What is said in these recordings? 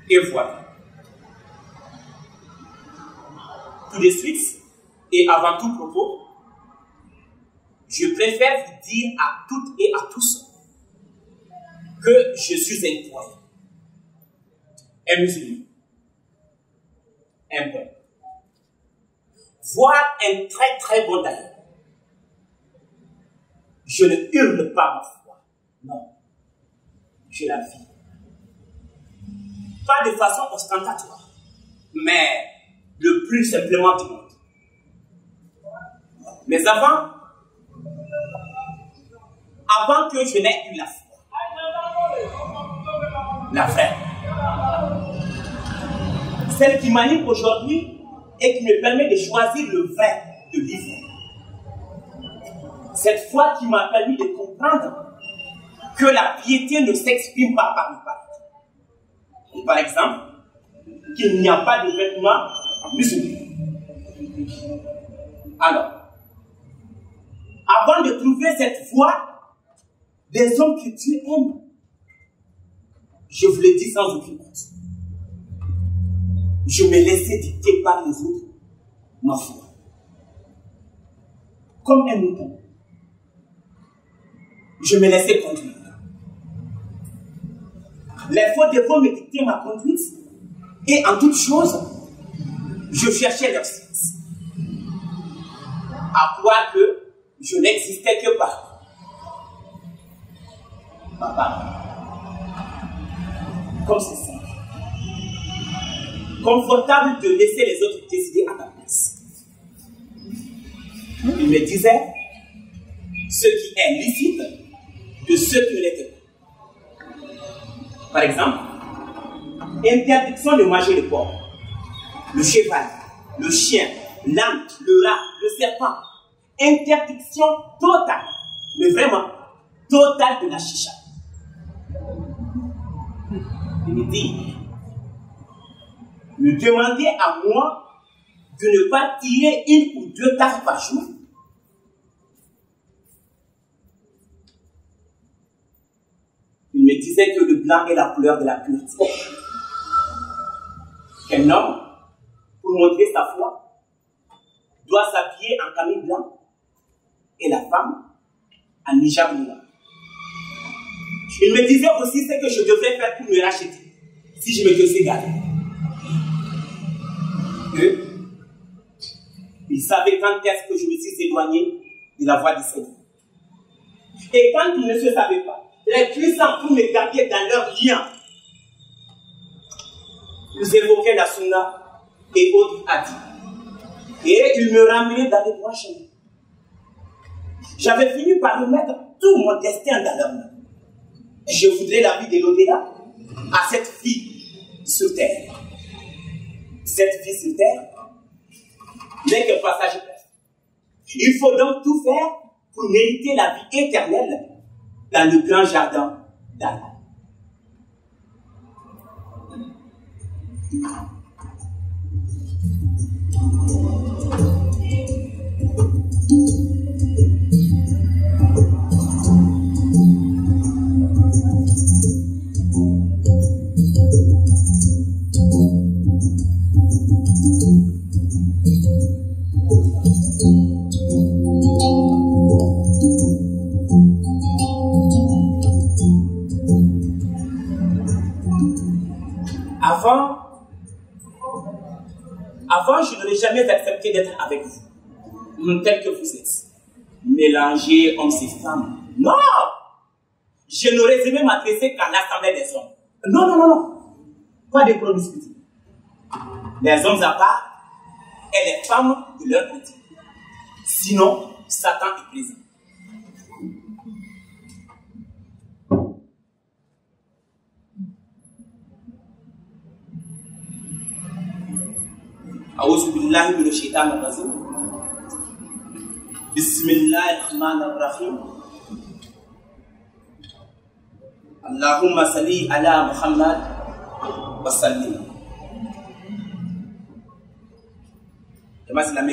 Et voilà. Tout de suite, et avant tout propos, je préfère vous dire à toutes et à tous que je suis un croyant, un musulman, un bon, voire un très très bon d'ailleurs. Je ne hurle pas ma foi, non, je la vis. Pas de façon ostentatoire, mais le plus simplement du monde. Mais avant que je n'ai eu la foi, la vraie, celle qui m'anime aujourd'hui et qui me permet de choisir le vrai de l'ivraie. Cette foi qui m'a permis de comprendre que la piété ne s'exprime pas par le paraître. Par exemple, qu'il n'y a pas de vêtements musulmans. Alors, avant de trouver cette voie des hommes que Dieu aime, je vous le dis sans aucune honte, je me laissais dicter par les autres ma foi. Comme un mouton, je me laissais conduire. Les faux dévots me dictaient ma conduite et en toute chose, je cherchais leur sens. À croire que je n'existais que par papa. Comme c'est simple. Confortable de laisser les autres décider à ta place. Il me disait ce qui est licite de ce qui l'était. Par exemple, interdiction de manger le porc, le cheval, le chien, l'âne, le rat, le serpent. Interdiction totale, mais vraiment totale de la chicha. Il me dit, me demander à moi de ne pas tirer 1 ou 2 tasses par jour. Il me disait que le blanc est la couleur de la pureté. Qu'un homme, pour montrer sa foi, doit s'habiller en camis blanc et la femme en hijab noir. Il me disait aussi ce que je devrais faire pour me racheter si je me faisais garder. Il savait quand est-ce que je me suis éloigné de la voie du Seigneur. Et quand il ne se savait pas, les puissants pour me garder dans leur lien, ils évoquaient la sunna et autres hadiths. Et ils me ramenaient dans les droits chemins. J'avais fini par remettre tout mon destin dans leur main. Je voudrais la vie de l'au-delà à cette fille sur terre. Cette vie sur terre n'est qu'un passage bref. Il faut donc tout faire pour mériter la vie éternelle dans le grand jardin d'Allah. Avant, je n'aurais jamais accepté d'être avec vous, tel que vous êtes. Mélanger hommes et femmes. Non! Je n'aurais aimé m'adresser qu'à l'assemblée des hommes. Non, non, non, non. Pas de promiscuité. Les hommes à part et les femmes de leur côté. Sinon, Satan est présent. أعوذ بالله من الشيطان الرجيم بسم الله الرحمن الرحيم اللهم صل على محمد وسلم. جماعة الإسلام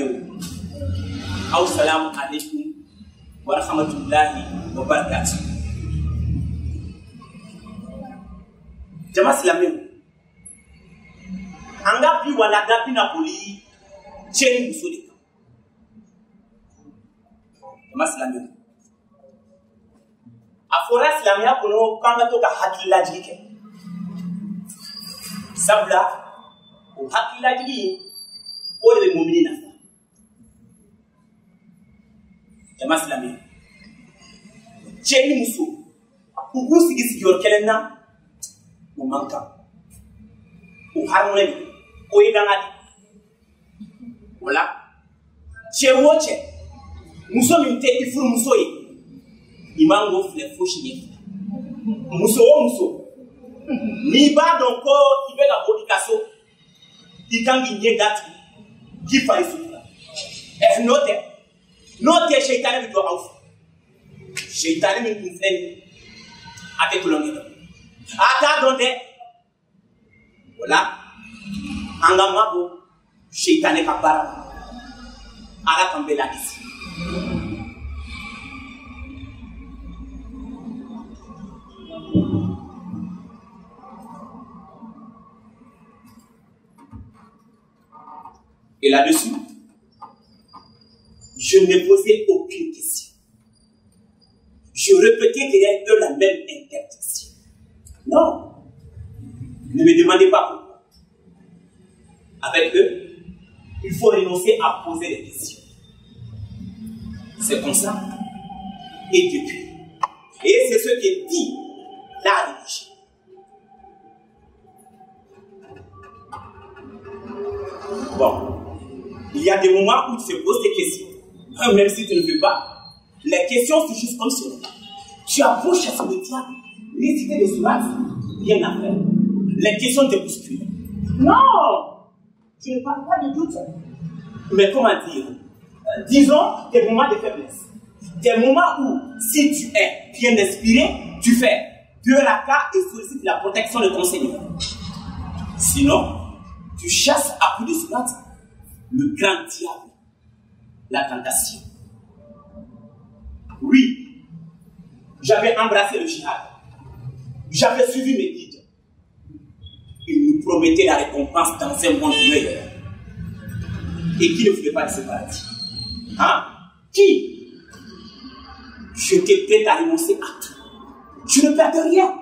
السلام عليكم ورحمة الله وبركاته. جماعة الإسلام anga bi wala gapi na poli cheni musoli maslami afora islamia kuno kanga to ka hakila jike sabla o hakila jiki o de mu'minina maslami cheni muso kugu sigi sigi or kelena o manka o harmoni o idangadi wala chewoche muso minte ifuru muso yi imango fle foshi muso ni ba donc ibe la bodikaso ikangi nyegati kifa isuka note shaytan bi do auf shaytan min kunfeni ate kulongi ata donde wala Angamabo, Shaitane Kapara, Arakambela ici. Et là-dessus, je ne posais aucune question. Je répétais qu'il y a eu la même interdiction. Non, ne me demandez pas pourquoi. Avec eux, il faut renoncer à poser des questions. C'est comme ça. Et depuis. Et c'est ce que dit la religion. Bon. Il y a des moments où tu te poses des questions. Même si tu ne veux pas, les questions sont juste comme cela. Tu as beau chasser le diable, réciter des sourates, rien à faire. Les questions te bousculent. Non! Je ne parle pas de doute. Mais comment dire? Disons des moments de faiblesse. Des moments où, si tu es bien inspiré, tu fais 2 rakas et sollicites la protection de ton Seigneur. Sinon, tu chasses à coups de sourate le grand diable, la tentation. Oui, j'avais embrassé le jihad. J'avais suivi mes guides. Il nous promettait la récompense dans un monde meilleur. Et qui ne voulait pas de ce paradis? Hein? Qui? J'étais prêt à renoncer à tout. Je ne perdais rien.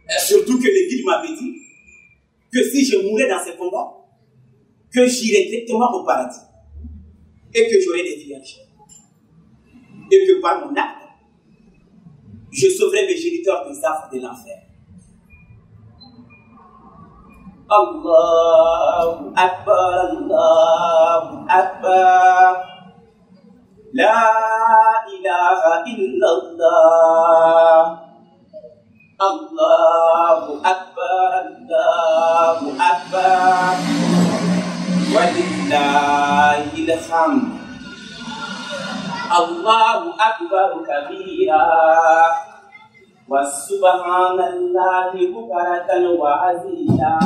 Et surtout que les guides m'avaient dit que si je mourais dans ces combats, que j'irais directement au paradis. Et que j'aurais des vierges. Et que par mon acte, je sauverais mes géniteurs des affres de l'enfer. Allahu Akbar, Allahu Akbar. La ilaha illallah. Allahu Akbar, Allahu Akbar. Allahu akbar kabira. Wa subhanallahi bukratan wa azila.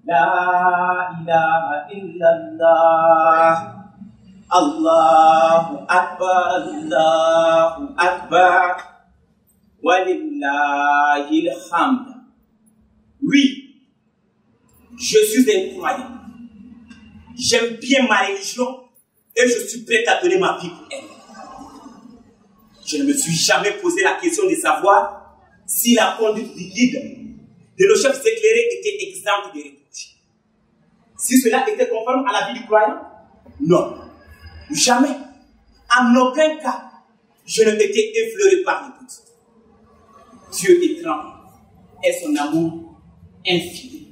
La ilaha illallah. Allahu akbar, Allahu akbar. Walillahil hamd. Oui, je suis un croyant. J'aime bien ma religion et je suis prêt à donner ma vie pour elle. Je ne me suis jamais posé la question de savoir si la conduite du guide de nos chefs éclairés était exempte de reproches. Si cela était conforme à la vie du croyant, non. Jamais, en aucun cas, je ne m'étais effleuré par le doute. Dieu est grand et son amour infini.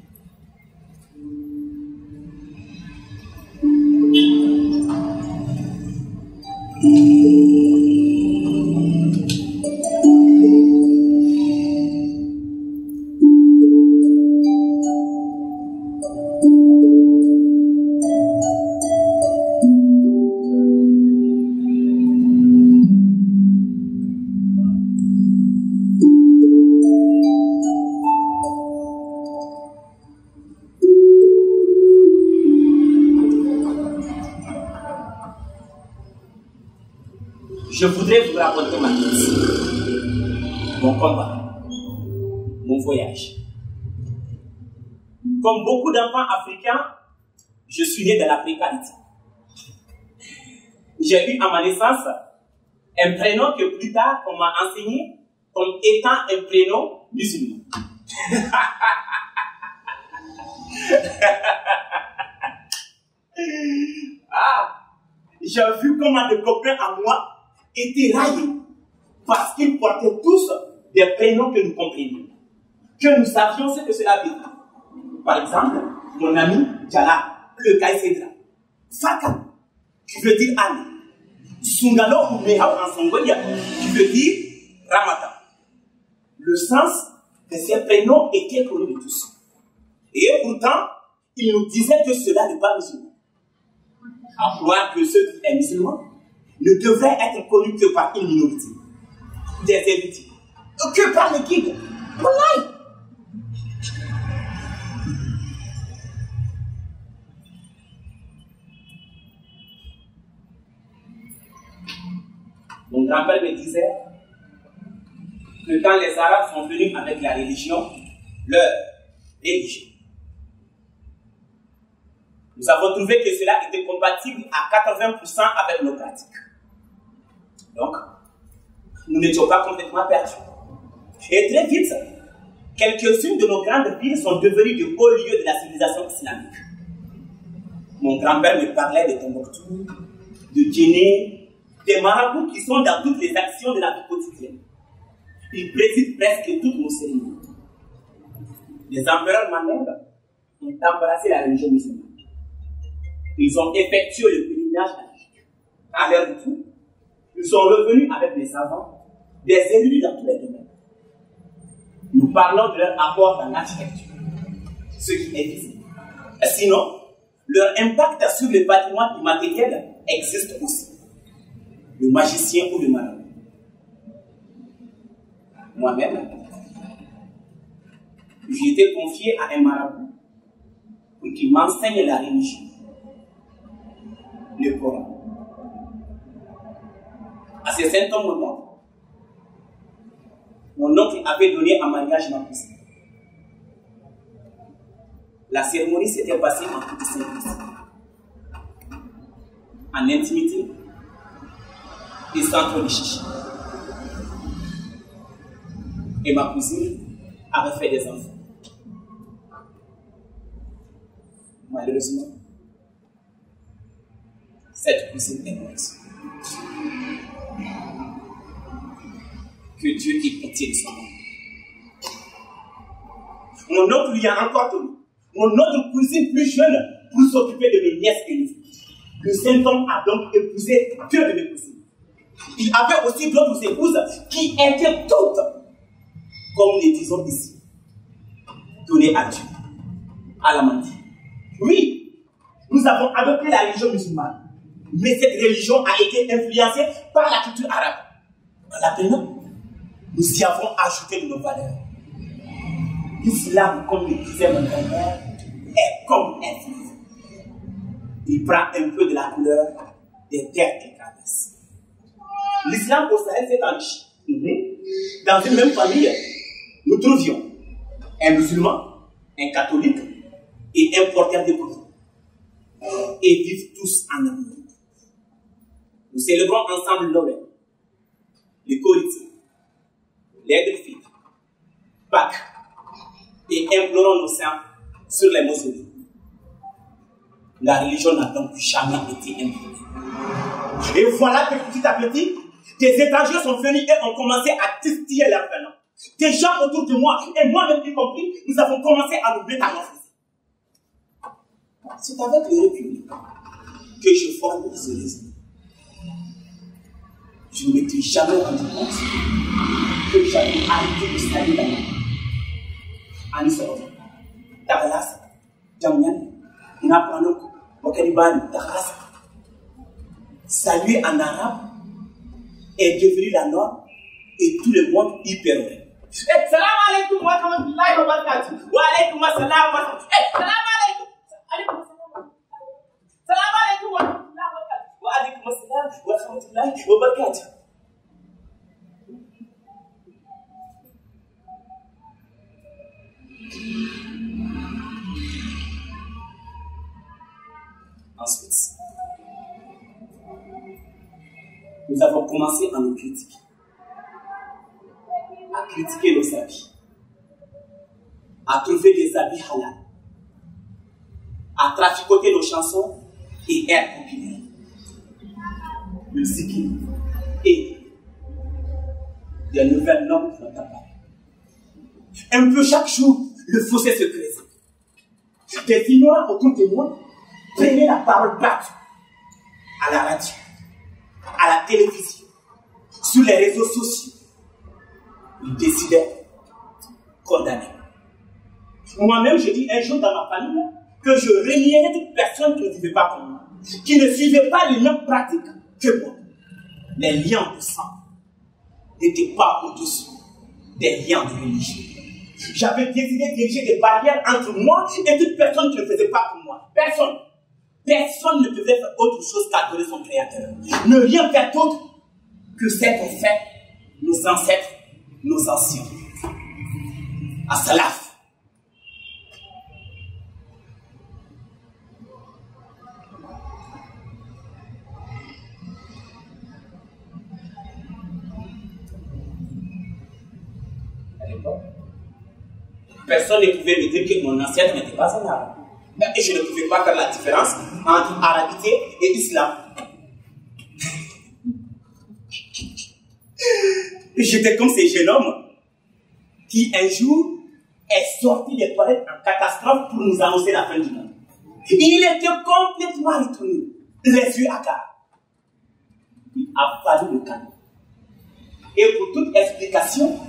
Je voudrais vous raconter ma vie, mon combat, mon voyage. Comme beaucoup d'enfants africains, je suis né dans la précarité. J'ai eu à ma naissance un prénom que plus tard on m'a enseigné comme étant un prénom musulman. J'ai vu comment des copains à moi étaient raillés parce qu'ils portaient tous des prénoms que nous comprenions, que nous savions ce que cela veut dire. Par exemple, mon ami Jala, le Kaïsedra, Faka, qui veut dire Anne, Sungalo ou Meha en Songoya, qui veut dire Ramata. Le sens de ces prénoms était connu de tous. Et pourtant, ils nous disaient que cela n'est pas musulman. À croire que ceux qui sont musulmans ne devraient être connus que par une minorité, des érudits, que par les guides. Voilà. Mon grand-père me disait que quand les Arabes sont venus avec la religion, leur religion, nous avons trouvé que cela était compatible à 80% avec nos pratiques. Donc, nous n'étions pas complètement perdus. Et très vite, quelques-unes de nos grandes villes sont devenues de hauts lieux de la civilisation islamique. Mon grand-père me parlait de Tombouctou, de Guinée, des marabouts qui sont dans toutes les actions de la vie quotidienne. Ils président presque toutes nos cérémonies. Les empereurs Maneb ont embrassé la religion musulmane. Ils ont effectué le pèlerinage à l'Égypte. À leur retour, ils sont revenus avec des savants, des érudits dans tous les domaines. Nous parlons de leur apport dans l'architecture, ce qui est visible. Sinon, leur impact sur le patrimoine immatériel existe aussi. Le magicien ou le marabout. Moi-même, j'ai été confié à un marabout pour qu'il m'enseigne la religion, le Coran. À ce certain moment, mon oncle avait donné en mariage ma cousine. La cérémonie s'était passée en toute simplicité, en intimité et sans trop de chichi. Et ma cousine avait fait des enfants. Malheureusement, cette cousine est morte. Que Dieu ait pitié de son âme. Mon oncle lui a encore donné mon autre cousine plus jeune pour s'occuper de mes nièces et neveux. Le saint homme a donc épousé deux de mes cousines. Il avait aussi d'autres épouses qui étaient toutes, comme nous les disons ici, données à Dieu, à la mentire. Oui, nous avons adopté la religion musulmane. Mais cette religion a été influencée par la culture arabe. En l'apprenant, nous y avons ajouté de nos valeurs. L'islam, comme le disait mon grand-père, est comme un fleuve. Il prend un peu de la couleur des terres qu'il traverse. L'islam au Sahel s'est enrichi. Dans une même famille, nous trouvions un musulman, un catholique et un porteur de Coran. Et vivent tous en amour. Nous célébrons ensemble Noël, les Koritsa, l'aide de filles, Pâques, et implorons nos saints sur les mausolées. La religion n'a donc jamais été imposée. Et voilà que petit à petit, des étrangers sont venus et ont commencé à titiller leurs venants. Des gens autour de moi, et moi-même y compris, nous avons commencé à nous métamorphoser. C'est avec le recul que je forme ce réseau. Je ne m'étais jamais rendu compte que j'avais arrêté de saluer la main. Anisoro, Tagalas, Jamyan, Inapanok, Mokalibani, Tagalas. Saluer en arabe est devenu la norme et tout le monde y permet. Salam alaikum wa rahmatullahi wa barakatuh. Wa alaikum assalam wa rahmatullahi. Salam alaikum. Salam alaikum wa rahmatullahi wa barakatuh. Wa alaikum assalam wa rahmatullahi wa barakatuh. Ensuite, nous avons commencé à nous critiquer. À critiquer nos habits. À trouver des habits halal. À traficoter nos chansons et airs populaires. Le zikir et des nouvelles normes de notre appareil. Un peu chaque jour, le fossé se creuse. Des ignorants autour de moi prenaient la parole partout. À la radio, à la télévision, sur les réseaux sociaux. Ils décidaient de condamner. Moi-même, je dis un jour dans ma famille que je renierais toute personne qui ne vivait pas comme moi, qui ne suivait pas les mêmes pratiques que moi. Les liens de sang n'étaient pas au-dessous des liens de religion. J'avais décidé d'ériger des barrières entre moi et toute personne qui ne faisait pas comme moi. Personne. Personne ne devait faire autre chose qu'adorer son Créateur. Ne rien faire d'autre que ce qu'ont fait nos ancêtres, nos anciens. As-salaf. Personne ne pouvait me dire que mon ancêtre n'était pas un arabe. Et je ne pouvais pas faire la différence entre arabité et islam. J'étais comme ces jeunes hommes qui un jour est sorti des toilettes en catastrophe pour nous annoncer la fin du monde. Il était complètement retourné, les yeux hagards. Il a fallu le calmer. Et pour toute explication,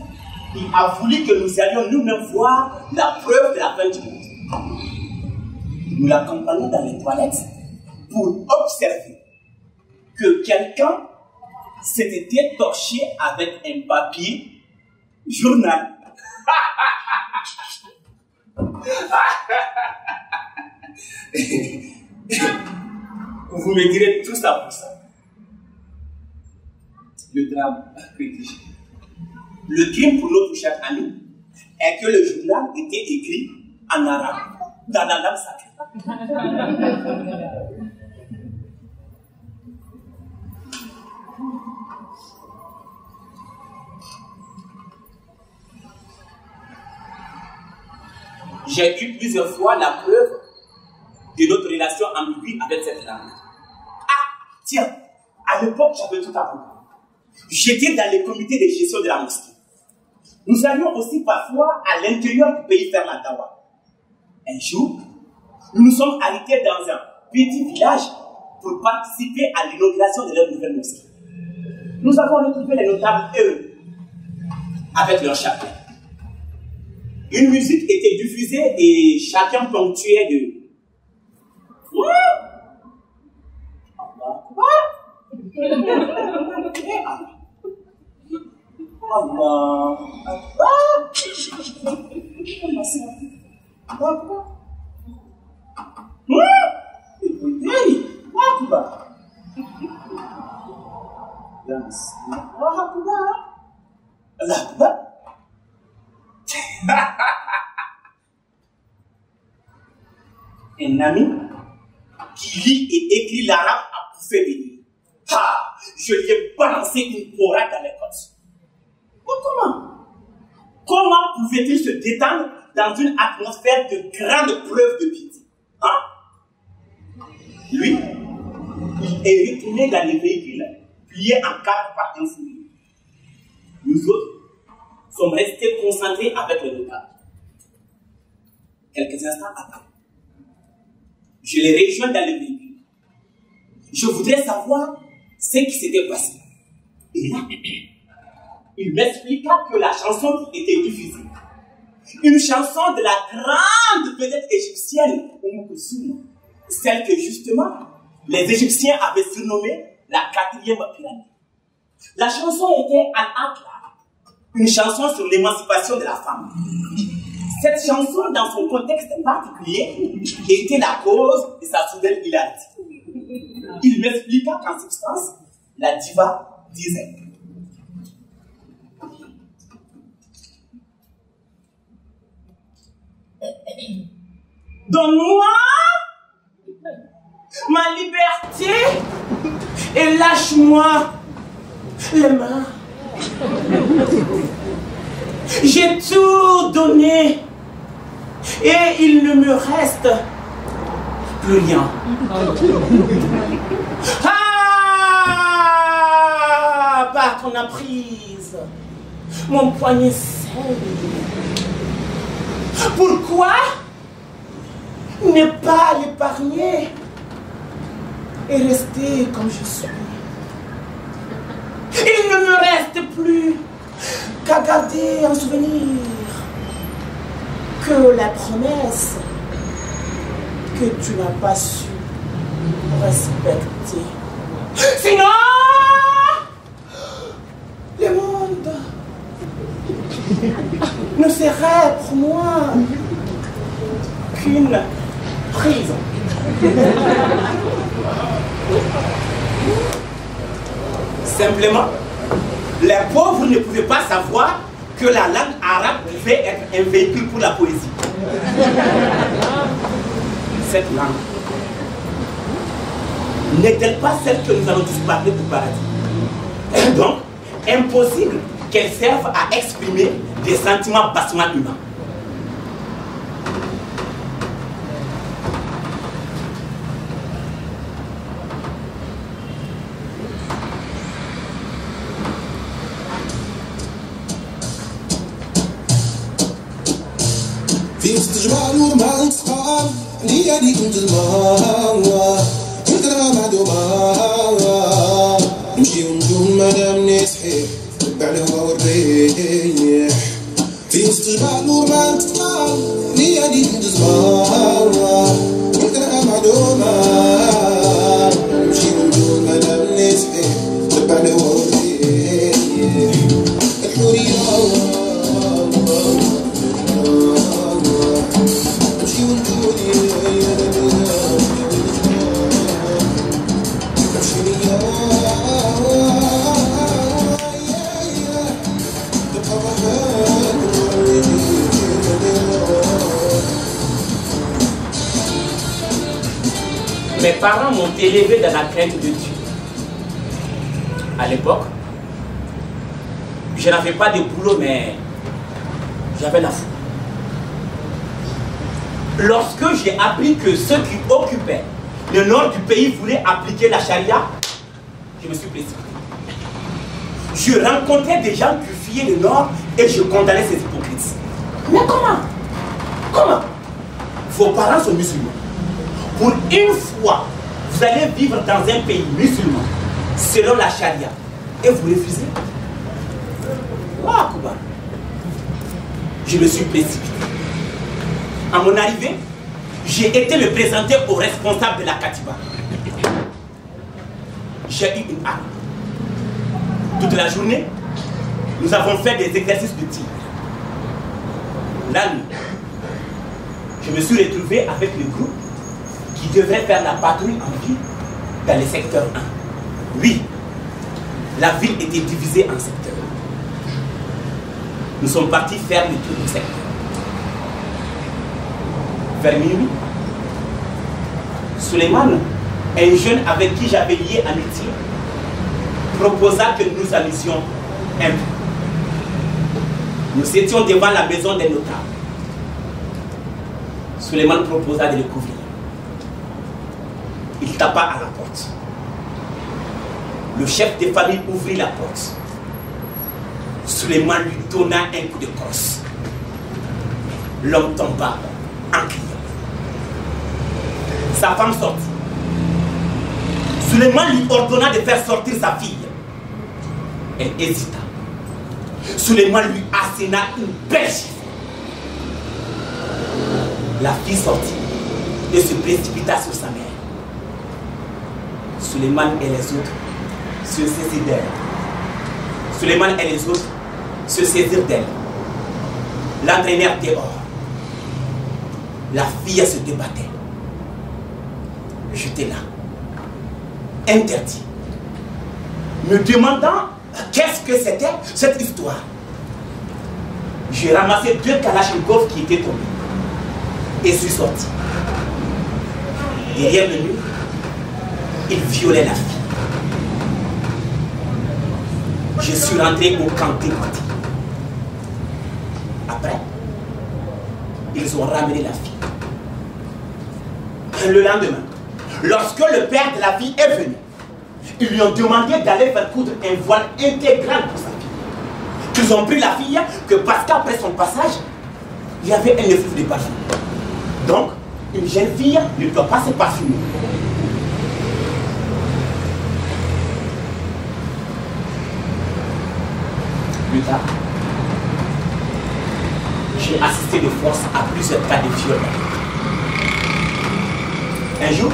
il a voulu que nous allions nous-mêmes voir la preuve de la fin du monde. Nous l'accompagnons dans les toilettes pour observer que quelqu'un s'était étorché avec un papier journal. Vous me direz tout ça pour ça. Le drame rédigé. Le crime pour notre cher ami est que le journal était écrit en arabe, dans la langue sacrée. J'ai eu plusieurs fois la preuve de notre relation ambiguë avec cette langue. Ah, tiens, à l'époque, j'avais tout appris. J'étais dans les comités de gestion de la mosquée. Nous allions aussi parfois à l'intérieur du pays faire la dawa. Un jour, nous nous sommes arrêtés dans un petit village pour participer à l'inauguration de leur nouvelle mosquée. Nous avons retrouvé les notables eux, avec leur chapelet. Une musique était diffusée et chacun ponctuait de... Allah Akbar. Un ami qui lit et écrit l'arabe a pouffé venir. Ah, je lui ai balancé une porade dans les côtes. Mais comment? Comment pouvait-il se détendre dans une atmosphère de grandes preuves de piété? Hein? Lui, il est retourné dans les véhicules, pliés en quatre par un fourrier. Nous autres sommes restés concentrés avec le local. Quelques instants après, je les rejoins dans le véhicule. Je voudrais savoir ce qui s'était passé. Et là, il m'expliqua que la chanson qui était diffusée, une chanson de la grande vedette égyptienne, celle que justement les Égyptiens avaient surnommée la 4e pyramide. La chanson était Al-Aqla, une chanson sur l'émancipation de la femme. Cette chanson, dans son contexte particulier, était la cause de sa soudaine hilarité. Il m'expliqua qu'en substance, la diva disait: donne-moi ma liberté et lâche-moi les mains. J'ai tout donné et il ne me reste plus rien. Ah, par ton emprise, mon poignet saigne. Pourquoi ne pas l'épargner et rester comme je suis? Il ne me reste plus qu'à garder en souvenir que la promesse que tu n'as pas su respecter. Sinon, le monde ne serait pour moi qu'une prison. Simplement, les pauvres ne pouvaient pas savoir que la langue arabe pouvait être un véhicule pour la poésie. Cette langue n'est-elle pas celle que nous allons tous parler du paradis? Donc, impossible qu'elle serve à exprimer des sentiments bassement humains. في وسط جبال ورمال صحاب ليا ديك مظلمة فكرة معدومة نمشي ونجوم مادام نسحي نتبع الهوا والريح في وسط جبال ورمال صحاب ليا ديك مظلمة فكرة معدومة نمشي ونجوم مادام نسحي نتبع الهوا والريح الحرية Mes parents m'ont élevé dans la crainte de Dieu. À l'époque, je n'avais pas de boulot, mais j'avais la foi. Lorsque j'ai appris que ceux qui occupaient le nord du pays voulaient appliquer la charia, je me suis précipité. Je rencontrais des gens qui fuyaient le nord et je condamnais ces hypocrites. Mais comment? Comment? Vos parents sont musulmans. Pour une fois, vous allez vivre dans un pays musulman, selon la charia, et vous refusez? Waouh, Kuba. Je me suis précipité. À mon arrivée, j'ai été me présenter au responsable de la Katiba. j'ai eu une arme. Toute la journée, nous avons fait des exercices de tir. La nuit, je me suis retrouvé avec le groupe qui devrait faire la patrouille en ville dans le secteur 1. Oui, la ville était divisée en secteurs. Nous sommes partis faire le tour du secteur. Vers minuit, Suleiman, un jeune avec qui j'avais lié amitié, proposa que nous amusions un peu. Nous étions devant la maison des notables. Suleiman proposa de le couvrir. Il tapa à la porte. Le chef de famille ouvrit la porte. Suleiman lui donna un coup de crosse. L'homme tomba en criant. Sa femme sortit. Suleiman lui ordonna de faire sortir sa fille. Elle hésita. Suleiman lui asséna une belle gifle. La fille sortit et se précipita sur sa mère. Suleiman et les autres se saisirent d'elle. Suleiman et les autres se saisirent d'elle. L'entraînèrent dehors. La fille se débattait. J'étais là, interdit, me demandant qu'est-ce que c'était cette histoire. J'ai ramassé 2 kalachnikovs qui étaient tombés et suis sorti. Derrière le mur, il violait la fille. Je suis rentré au camp déporté. Après, ils ont ramené la fille. Le lendemain, lorsque le père de la fille est venu, ils lui ont demandé d'aller faire coudre un voile intégral pour sa fille. Qu'ils ont pris la fille que parce qu'après son passage, il y avait un effluve de parfum. Donc, une jeune fille ne doit pas se parfumer. Plus tard, j'ai assisté de force à plusieurs cas de viol. Un jour,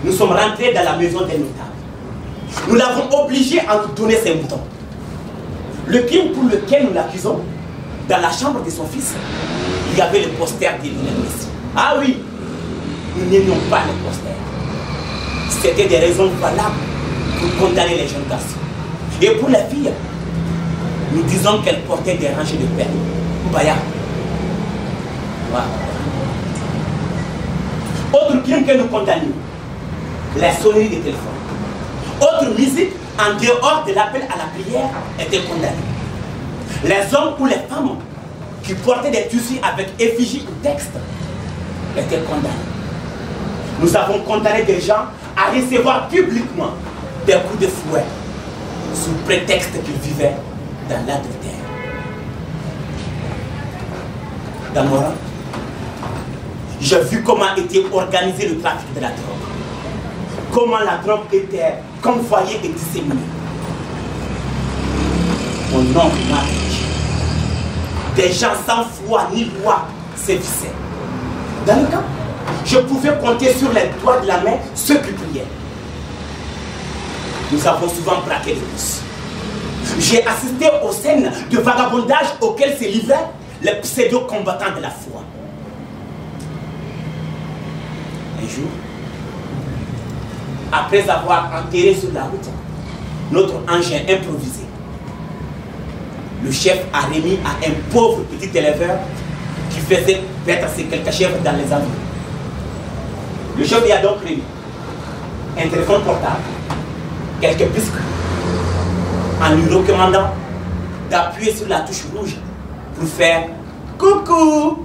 nous sommes rentrés dans la maison des notables. Nous l'avons obligé à nous donner ses moutons. Le crime pour lequel nous l'accusons, dans la chambre de son fils, il y avait le poster de Lionel Messi. Ah oui, nous n'aimions pas le poster. C'était des raisons valables pour condamner les jeunes garçons. Et pour les filles, nous disons qu'elles portaient des rangées de perles. Mbaya. Voilà. Autre crime que nous condamnions, la sonnerie de téléphone. Autre musique en dehors de l'appel à la prière était condamnée. Les hommes ou les femmes qui portaient des tissus avec effigie ou texte étaient condamnés. Nous avons condamné des gens à recevoir publiquement des coups de fouet sous prétexte qu'ils vivaient dans l'adultère. Dans mon rang, j'ai vu comment était organisé le trafic de la drogue. Comment la drogue était convoyée et disséminée. Mon oncle m'a dit, des gens sans foi ni loi sévissaient. Dans le camp, je pouvais compter sur les doigts de la main ceux qui priaient. Nous avons souvent braqué les bus. J'ai assisté aux scènes de vagabondage auxquelles se livraient les pseudo-combattants de la foi. Un jour, après avoir enterré sur la route notre engin improvisé, le chef a remis à un pauvre petit éleveur qui faisait paître ses quelques chèvres dans les environs. Le chef lui a donc remis un téléphone portable, quelques biscuits, en lui recommandant d'appuyer sur la touche rouge pour faire coucou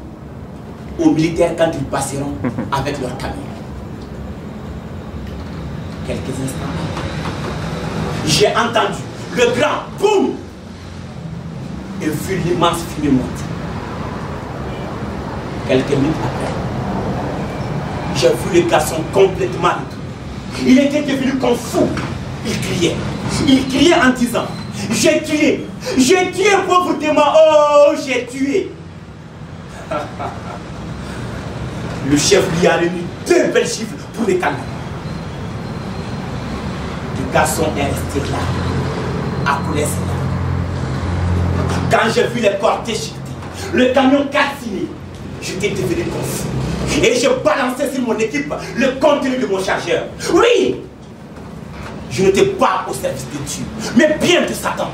aux militaires quand ils passeront avec leur camion. Quelques instants, j'ai entendu le grand boum et vu l'immense fumée monter. Quelques minutes après, j'ai vu le garçon complètement retourné. Il était devenu comme fou. Il criait. Il criait en disant, j'ai tué, pauvretement, oh, j'ai tué. Le chef lui a remis 2 belles chiffres pour les calmer. garçon est resté là, à couler cela. Quand j'ai vu les corps déchiquetés, le camion calciné, j'étais devenu confus. Et je balançais sur mon équipe le contenu de mon chargeur. Oui! Je n'étais pas au service de Dieu, mais bien de Satan.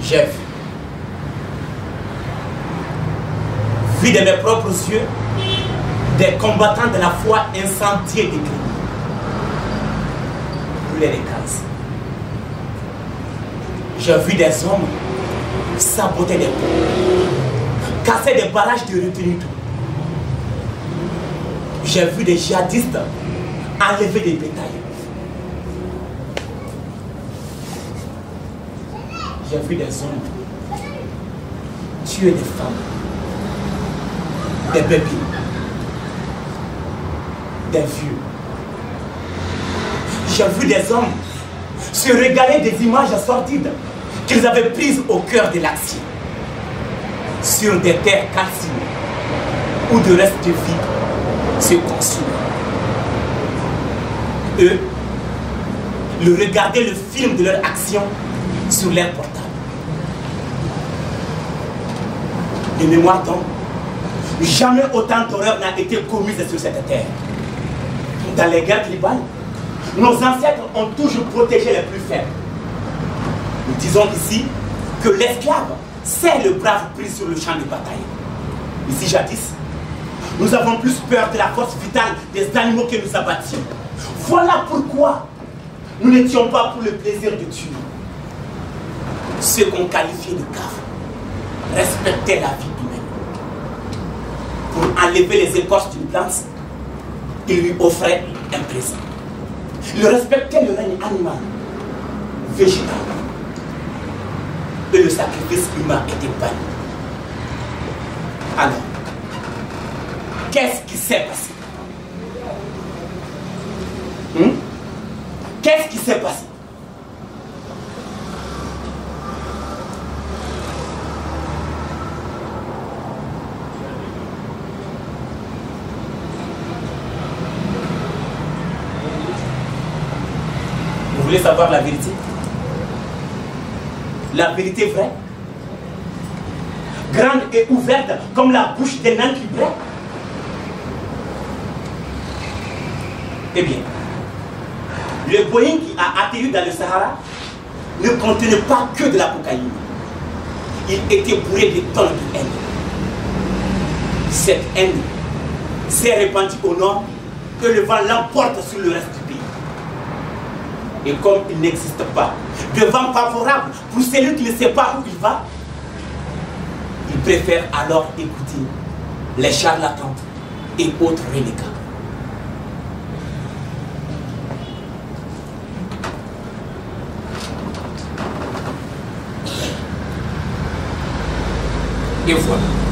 J'ai vu de mes propres yeux des combattants de la foi incendiés des crimes, brûler les cases. J'ai vu des hommes saboter des ponts, casser des barrages de retenue d'eau. J'ai vu des djihadistes enlever des bétails. J'ai vu des hommes tuer des femmes, des bébés, des vieux. J'ai vu des hommes se régaler des images sordides qu'ils avaient prises au cœur de l'action, sur des terres calcinées où de restes de vie se consument. Eux, Ils regardaient le film de leur action sur leur portable. De mémoire donc, jamais autant d'horreur n'a été commise sur cette terre. Dans les guerres tribales, nos ancêtres ont toujours protégé les plus faibles. Nous disons ici que l'esclave, c'est le brave pris sur le champ de bataille. Ici jadis, nous avons plus peur de la force vitale des animaux que nous abattions. Voilà pourquoi nous n'étions pas pour le plaisir de tuer. Ceux qu'on qualifiait de caves respectaient la vie humaine. Pour enlever les écorces d'une plante, ils lui offraient un présent. Ils respectaient le règne animal, végétal. Et le sacrifice humain était banni. Alors, qu'est-ce qui s'est passé? Qu'est-ce qui s'est passé? Vous voulez savoir la vérité? La vérité vraie, grande et ouverte comme la bouche d'un âne qui brûle. Eh bien, le Boeing qui a atterri dans le Sahara ne contenait pas que de la cocaïne. Il était bourré de tonnes de haine. Cette haine s'est répandue au nord et le vent l'emporte sur le reste du pays. Et comme il n'existe pas de vent favorable pour celui qui ne sait pas où il va, il préfère alors écouter les charlatans et autres renégats. Et voilà.